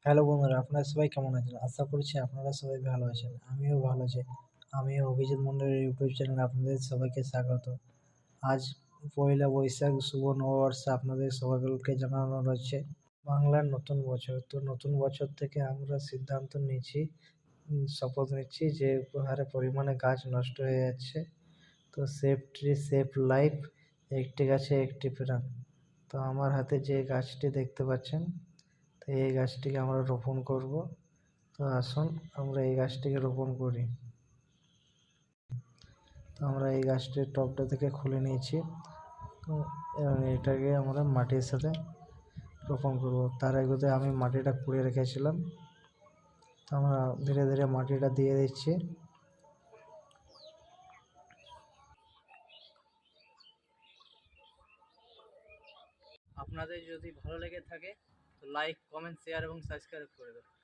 Hello বন্ধুরা, আপনারা সবাই কেমন আছেন? আশা করছি আপনারা সবাই ভালো আছেন। আমিও ভালো আছি। আমি অভিজিৎ মন্ডলের ইউটিউব চ্যানেলে আপনাদের সবাইকে স্বাগত। আজ পয়লা বৈশাখ, শুভ নববর্ষ আপনাদের সবাইকে জানানো রয়েছে। বাংলার নতুন বছর। তো নতুন বছর থেকে আমরা সিদ্ধান্ত নিয়েছি, শপথ নিচ্ছি যে হারে পরিমাণে গাছ নষ্ট হয়ে যাচ্ছে। তো সেভ ট্রি সেভ লাইফ, একটি গাছে একটি প্রাণ। তো আমার হাতে যে গাছটি দেখতে পাচ্ছেন, তো এই গাছটিকে আমরা রোপণ করব। তো আসুন আমরা এই গাছটিকে রোপণ করি। তো আমরা এই গাছটির টবটা থেকে খুলে নিয়েছি। তো এটাকে আমরা মাটির সাথে রোপণ করব। তার আগে আমি মাটিটা খুঁড়ে রেখেছিলাম। তো আমরা ধীরে ধীরে মাটিটা দিয়ে দিচ্ছি। আপনাদের যদি ভালো লেগে থাকে তো লাইক, কমেন্ট, শেয়ার এবং সাবস্ক্রাইব করে দেবেন।